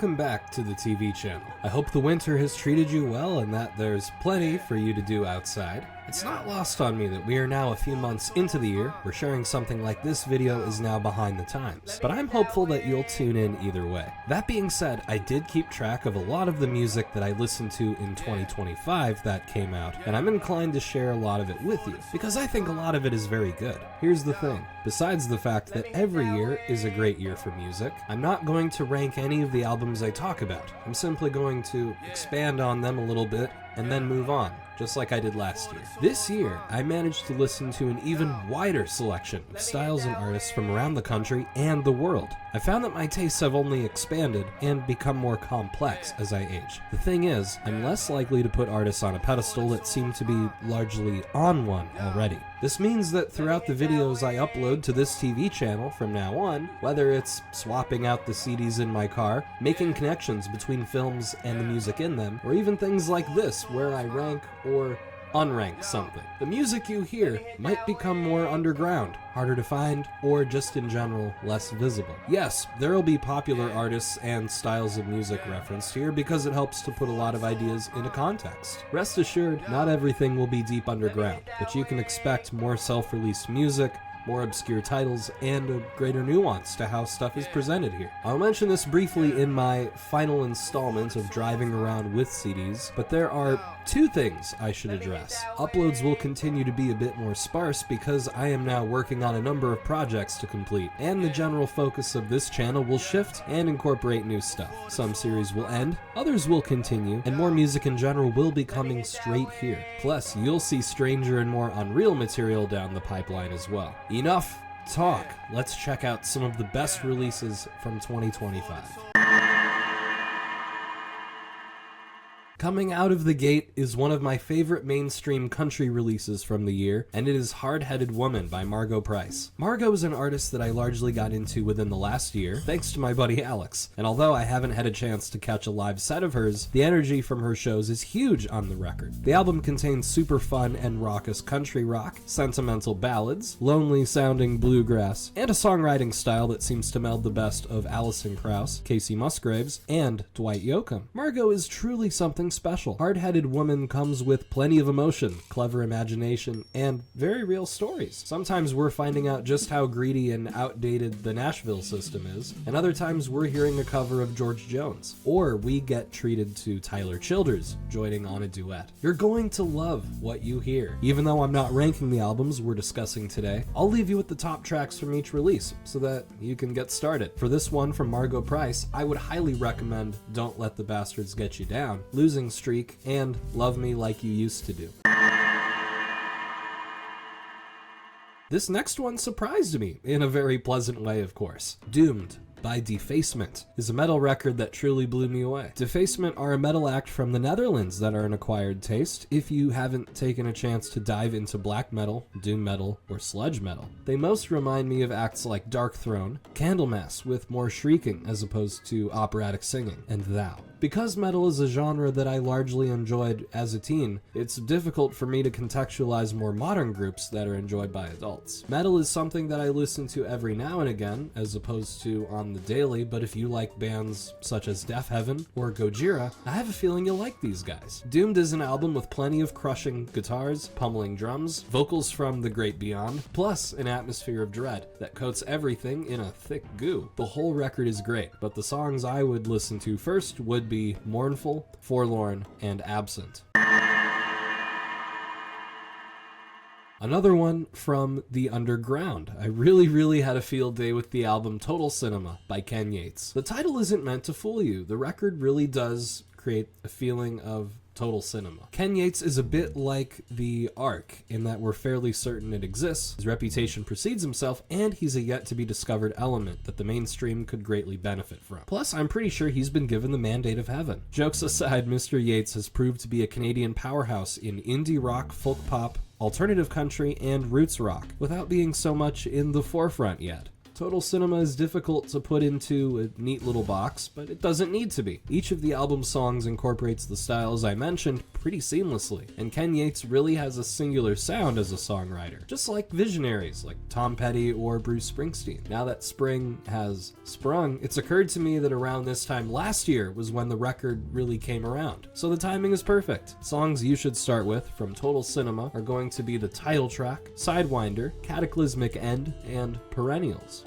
Welcome back to the TV channel. I hope the winter has treated you well and that there's plenty for you to do outside. It's not lost on me that we are now a few months into the year, where sharing something like this video is now behind the times, but I'm hopeful that you'll tune in either way. That being said, I did keep track of a lot of the music that I listened to in 2025 that came out, and I'm inclined to share a lot of it with you, because I think a lot of it is very good. Here's the thing, besides the fact that every year is a great year for music, I'm not going to rank any of the albums I talk about. I'm simply going to expand on them a little bit and then move on, just like I did last year. This year, I managed to listen to an even wider selection of styles and artists from around the country and the world. I found that my tastes have only expanded and become more complex as I age. The thing is, I'm less likely to put artists on a pedestal that seem to be largely on one already. This means that throughout the videos I upload to this TV channel from now on, whether it's swapping out the CDs in my car, making connections between films and the music in them, or even things like this where I rank or unrank something, the music you hear might become more underground, harder to find, or just in general less visible. Yes, there will be popular artists and styles of music referenced here because it helps to put a lot of ideas into context. Rest assured, not everything will be deep underground, but you can expect more self-released music, more obscure titles, and a greater nuance to how stuff is presented here. I'll mention this briefly in my final installment of driving around with CDs, but there are two things I should address. Uploads will continue to be a bit more sparse because I am now working on a number of projects to complete, and the general focus of this channel will shift and incorporate new stuff. Some series will end, others will continue, and more music in general will be coming straight here. Plus, you'll see stranger and more unreal material down the pipeline as well. Enough talk. Let's check out some of the best releases from 2025. Coming out of the gate is one of my favorite mainstream country releases from the year, and it is Hard-Headed Woman by Margo Price. Margo is an artist that I largely got into within the last year, thanks to my buddy Alex, and although I haven't had a chance to catch a live set of hers, the energy from her shows is huge on the record. The album contains super fun and raucous country rock, sentimental ballads, lonely sounding bluegrass, and a songwriting style that seems to meld the best of Alison Krauss, Casey Musgraves, and Dwight Yoakam. Margo is truly something special. Hard-Headed Woman comes with plenty of emotion, clever imagination, and very real stories. Sometimes we're finding out just how greedy and outdated the Nashville system is, and other times we're hearing a cover of George Jones, or we get treated to Tyler Childers joining on a duet. You're going to love what you hear. Even though I'm not ranking the albums we're discussing today, I'll leave you with the top tracks from each release so that you can get started. For this one from Margo Price, I would highly recommend Don't Let the Bastards Get You Down, Losing Streak, and Love Me Like You Used to Do. This next one surprised me, in a very pleasant way of course. Doomed by Defacement is a metal record that truly blew me away. Defacement are a metal act from the Netherlands that are an acquired taste if you haven't taken a chance to dive into black metal, doom metal, or sludge metal. They most remind me of acts like Dark Throne, Candlemass with more shrieking as opposed to operatic singing, and Thou. Because metal is a genre that I largely enjoyed as a teen, it's difficult for me to contextualize more modern groups that are enjoyed by adults. Metal is something that I listen to every now and again, as opposed to on the daily, but if you like bands such as Deafheaven or Gojira, I have a feeling you'll like these guys. Doomed is an album with plenty of crushing guitars, pummeling drums, vocals from the great beyond, plus an atmosphere of dread that coats everything in a thick goo. The whole record is great, but the songs I would listen to first would be Mournful, Forlorn, and Absent. Another one from the underground. I really had a field day with the album Total Cinema by Ken Yates. The title isn't meant to fool you. The record really does create a feeling of total cinema. Ken Yates is a bit like the Ark in that we're fairly certain it exists, his reputation precedes himself, and he's a yet-to-be-discovered element that the mainstream could greatly benefit from. Plus, I'm pretty sure he's been given the mandate of heaven. Jokes aside, Mr. Yates has proved to be a Canadian powerhouse in indie rock, folk pop, alternative country, and roots rock, without being so much in the forefront yet. Total Cinema is difficult to put into a neat little box, but it doesn't need to be. Each of the album's songs incorporates the styles I mentioned pretty seamlessly, and Ken Yates really has a singular sound as a songwriter, just like visionaries like Tom Petty or Bruce Springsteen. Now that spring has sprung, it's occurred to me that around this time last year was when the record really came around. So the timing is perfect. Songs you should start with from Total Cinema are going to be the title track, Sidewinder, Cataclysmic End, and Perennials.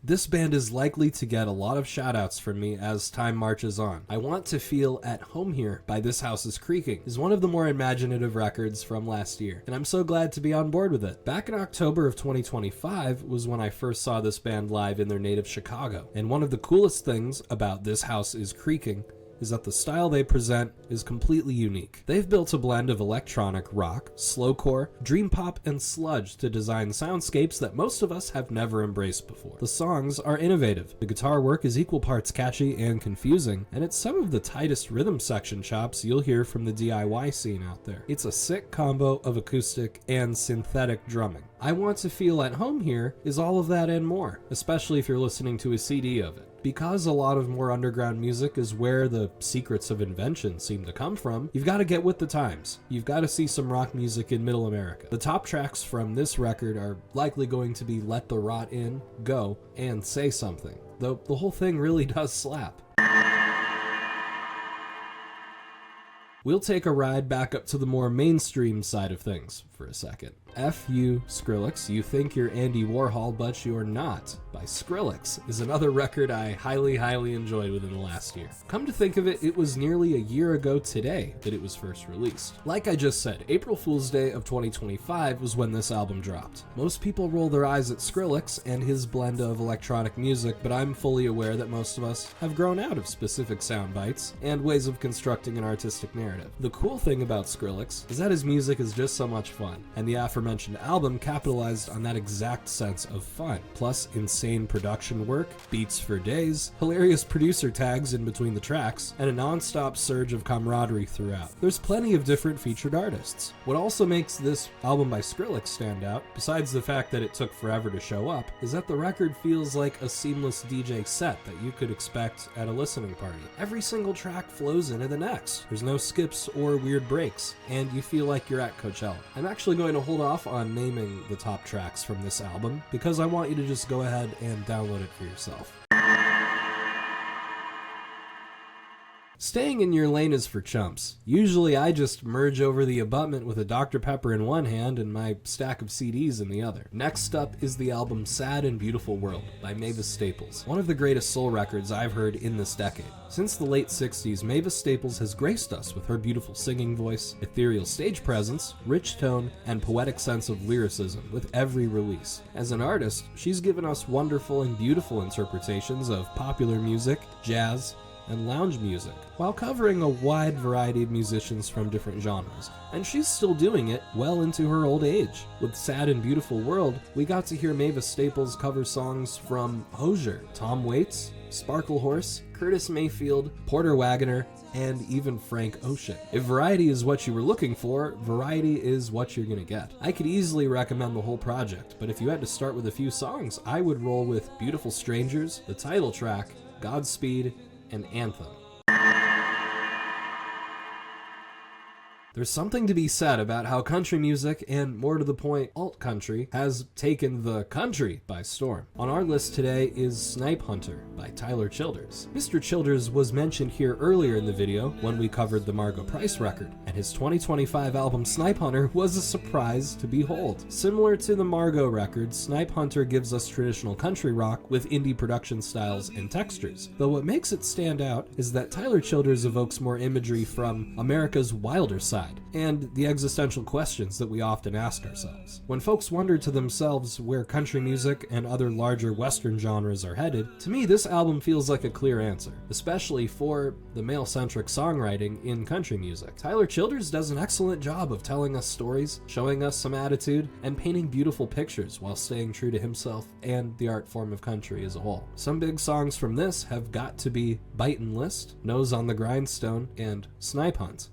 This band is likely to get a lot of shoutouts from me as time marches on. I Want to Feel at Home Here by This House's Creaking is one of the more imaginative records from last year, and I'm so glad to be on board with it. Back in October of 2025 was when I first saw this band live in their native Chicago, and one of the coolest things about This House is Creaking is that the style they present is completely unique. They've built a blend of electronic rock, slowcore, dream pop, and sludge to design soundscapes that most of us have never embraced before. The songs are innovative. The guitar work is equal parts catchy and confusing, and it's some of the tightest rhythm section chops you'll hear from the DIY scene out there. It's a sick combo of acoustic and synthetic drumming. I Want to Feel at Home Here is all of that and more, especially if you're listening to a CD of it. Because a lot of more underground music is where the secrets of invention seem to come from, you've got to get with the times. You've got to see some rock music in Middle America. The top tracks from this record are likely going to be Let the Rot In, Go, and Say Something, though the whole thing really does slap. We'll take a ride back up to the more mainstream side of things for a second. F You, Skrillex, You Think You're Andy Warhol, But You're Not by Skrillex is another record I highly enjoyed within the last year. Come to think of it, it was nearly a year ago today that it was first released. Like I just said, April Fool's Day of 2025 was when this album dropped. Most people roll their eyes at Skrillex and his blend of electronic music, but I'm fully aware that most of us have grown out of specific sound bites and ways of constructing an artistic narrative. The cool thing about Skrillex is that his music is just so much fun, and the aforementioned album capitalized on that exact sense of fun, plus insane production work, beats for days, hilarious producer tags in between the tracks, and a non-stop surge of camaraderie throughout. There's plenty of different featured artists. What also makes this album by Skrillex stand out, besides the fact that it took forever to show up, is that the record feels like a seamless DJ set that you could expect at a listening party. Every single track flows into the next. There's no skips or weird breaks, and you feel like you're at Coachella. I'm actually going to hold off on naming the top tracks from this album because I want you to just go ahead and download it for yourself. Staying in your lane is for chumps. Usually I just merge over the abutment with a Dr. Pepper in one hand and my stack of CDs in the other. Next up is the album Sad and Beautiful World by Mavis Staples, one of the greatest soul records I've heard in this decade. Since the late 60s, Mavis Staples has graced us with her beautiful singing voice, ethereal stage presence, rich tone, and poetic sense of lyricism with every release. As an artist, she's given us wonderful and beautiful interpretations of popular music, jazz, and lounge music, while covering a wide variety of musicians from different genres. And she's still doing it well into her old age. With Sad and Beautiful World, we got to hear Mavis Staples cover songs from Holler, Tom Waits, Sparklehorse, Curtis Mayfield, Porter Wagoner, and even Frank Ocean. If variety is what you were looking for, variety is what you're gonna get. I could easily recommend the whole project, but if you had to start with a few songs, I would roll with Beautiful Strangers, the title track, Godspeed, and Anthem. There's something to be said about how country music, and more to the point, alt country, has taken the country by storm. On our list today is Snipe Hunter by Tyler Childers. Mr. Childers was mentioned here earlier in the video when we covered the Margo Price record, and his 2025 album Snipe Hunter was a surprise to behold. Similar to the Margo record, Snipe Hunter gives us traditional country rock with indie production styles and textures, though what makes it stand out is that Tyler Childers evokes more imagery from America's wilder side, and the existential questions that we often ask ourselves. When folks wonder to themselves where country music and other larger Western genres are headed, to me this album feels like a clear answer, especially for the male-centric songwriting in country music. Tyler Childers does an excellent job of telling us stories, showing us some attitude, and painting beautiful pictures while staying true to himself and the art form of country as a whole. Some big songs from this have got to be Bitin' List, Nose on the Grindstone, and Snipe Hunt.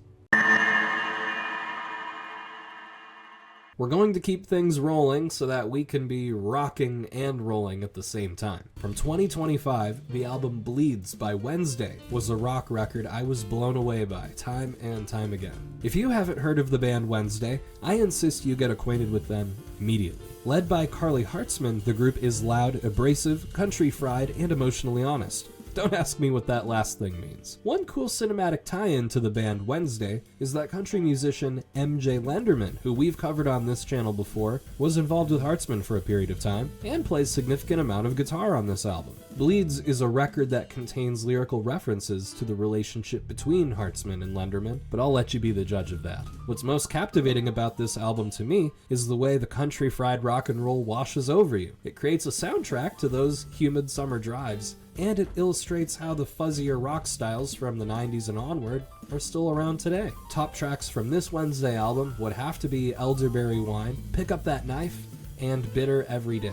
We're going to keep things rolling so that we can be rocking and rolling at the same time. From 2025, the album Bleeds by Wednesday was a rock record I was blown away by time and time again. If you haven't heard of the band Wednesday, I insist you get acquainted with them immediately. Led by Carly Hartzman, the group is loud, abrasive, country-fried, and emotionally honest. Don't ask me what that last thing means. One cool cinematic tie-in to the band Wednesday is that country musician MJ Lenderman, who we've covered on this channel before, was involved with Hartzman for a period of time, and plays a significant amount of guitar on this album. Bleeds is a record that contains lyrical references to the relationship between Hartzman and Lenderman, but I'll let you be the judge of that. What's most captivating about this album to me is the way the country fried rock and roll washes over you. It creates a soundtrack to those humid summer drives, and it illustrates how the fuzzier rock styles from the 90s and onward are still around today. Top tracks from this Wednesday album would have to be Elderberry Wine, Pick Up That Knife, and Bitter Every Day.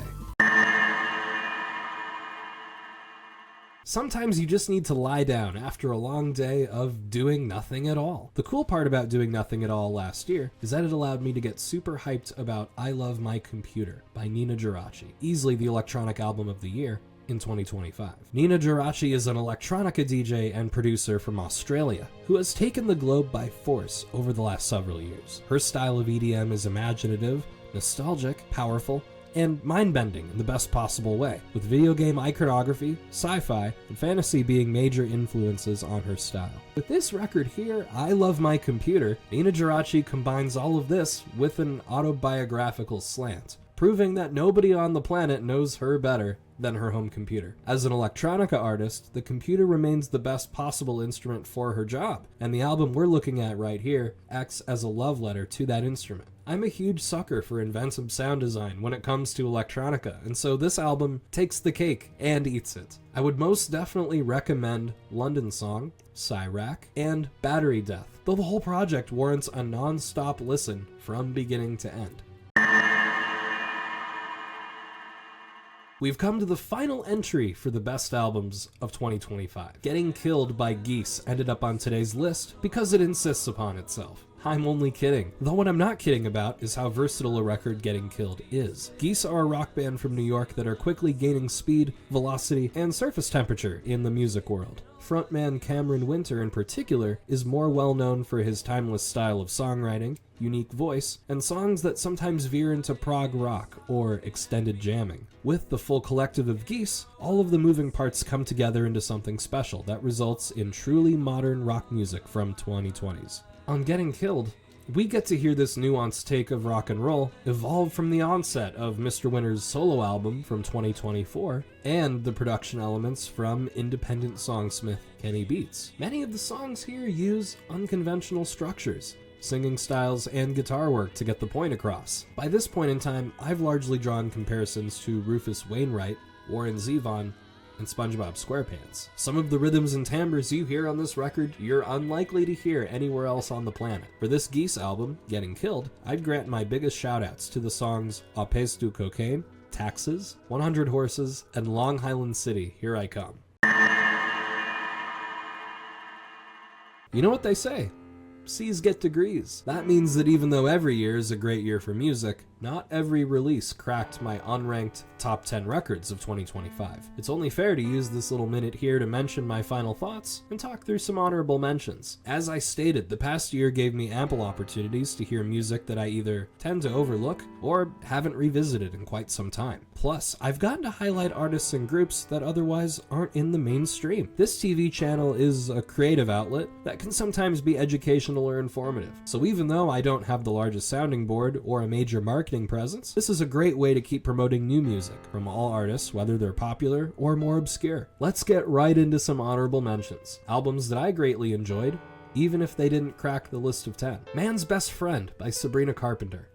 Sometimes you just need to lie down after a long day of doing nothing at all. The cool part about doing nothing at all last year is that it allowed me to get super hyped about I Love My Computer by Ninajirachi, easily the electronic album of the year in 2025. Ninajirachi is an electronica DJ and producer from Australia who has taken the globe by force over the last several years. Her style of EDM is imaginative, nostalgic, powerful, and mind-bending in the best possible way, with video game iconography, sci-fi, and fantasy being major influences on her style. With this record here, I Love My Computer, Ninajirachi combines all of this with an autobiographical slant, proving that nobody on the planet knows her better than her home computer. As an electronica artist, the computer remains the best possible instrument for her job, and the album we're looking at right here acts as a love letter to that instrument. I'm a huge sucker for inventive sound design when it comes to electronica, and so this album takes the cake and eats it. I would most definitely recommend London Song, Cyrac, and Battery Death, though the whole project warrants a non-stop listen from beginning to end. We've come to the final entry for the best albums of 2025. Getting Killed by Geese ended up on today's list because it insists upon itself. I'm only kidding. Though what I'm not kidding about is how versatile a record Getting Killed is. Geese are a rock band from New York that are quickly gaining speed, velocity, and surface temperature in the music world. Frontman Cameron Winter in particular is more well known for his timeless style of songwriting, unique voice, and songs that sometimes veer into prog rock or extended jamming. With the full collective of Geese, all of the moving parts come together into something special that results in truly modern rock music from 2020s. On Getting Killed, we get to hear this nuanced take of rock and roll evolve from the onset of Mr. Winter's solo album from 2024 and the production elements from independent songsmith Kenny Beats. Many of the songs here use unconventional structures, singing styles, and guitar work to get the point across. By this point in time, I've largely drawn comparisons to Rufus Wainwright, Warren Zevon, and SpongeBob SquarePants. Some of the rhythms and timbres you hear on this record, you're unlikely to hear anywhere else on the planet. For this Geese album, Getting Killed, I'd grant my biggest shoutouts to the songs Au Pays du Cocaine, Taxes, 100 Horses, and Long Island City, Here I Come. You know what they say? C's get degrees. That means that even though every year is a great year for music, not every release cracked my unranked top 10 records of 2025. It's only fair to use this little minute here to mention my final thoughts and talk through some honorable mentions. As I stated, the past year gave me ample opportunities to hear music that I either tend to overlook or haven't revisited in quite some time. Plus, I've gotten to highlight artists and groups that otherwise aren't in the mainstream. This TV channel is a creative outlet that can sometimes be educational or informative. So even though I don't have the largest sounding board or a major marketing presence, this is a great way to keep promoting new music from all artists, whether they're popular or more obscure. Let's get right into some honorable mentions. Albums that I greatly enjoyed, even if they didn't crack the list of 10. Man's Best Friend by Sabrina Carpenter.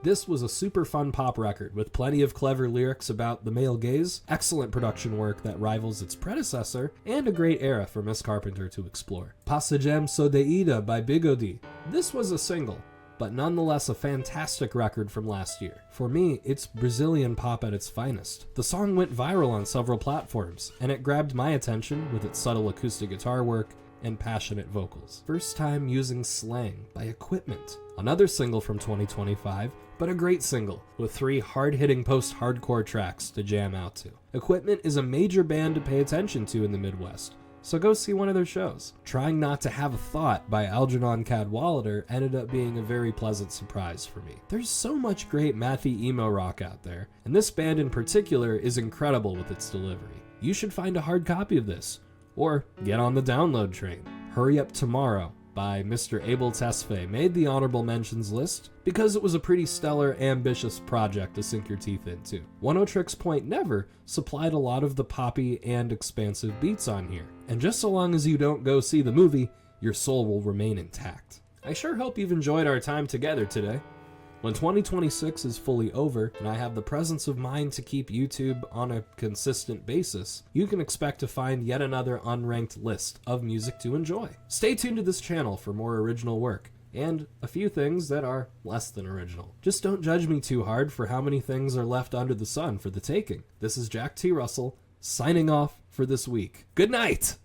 This was a super fun pop record with plenty of clever lyrics about the male gaze, excellent production work that rivals its predecessor, and a great era for Miss Carpenter to explore. Passagem Sodeida by Bigodee. This was a single, but nonetheless a fantastic record from last year. For me, it's Brazilian pop at its finest. The song went viral on several platforms, and it grabbed my attention with its subtle acoustic guitar work, and passionate vocals. First time using slang by Equipment. Another single from 2025, but a great single, with 3 hard-hitting post-hardcore tracks to jam out to. Equipment is a major band to pay attention to in the Midwest, so go see one of their shows. Trying Not to Have a Thought by Algernon Cadwallader ended up being a very pleasant surprise for me. There's so much great mathy emo rock out there, and this band in particular is incredible with its delivery. You should find a hard copy of this, or get on the download train. Hurry Up Tomorrow by Mr. Abel Tesfaye made the honorable mentions list because it was a pretty stellar, ambitious project to sink your teeth into. Oneohtrix Point Never supplied a lot of the poppy and expansive beats on here, and just so long as you don't go see the movie, your soul will remain intact. I sure hope you've enjoyed our time together today. When 2026 is fully over and I have the presence of mind to keep YouTube on a consistent basis, you can expect to find yet another unranked list of music to enjoy. Stay tuned to this channel for more original work, and a few things that are less than original. Just don't judge me too hard for how many things are left under the sun for the taking. This is Jack T. Russell, signing off for this week. Good night!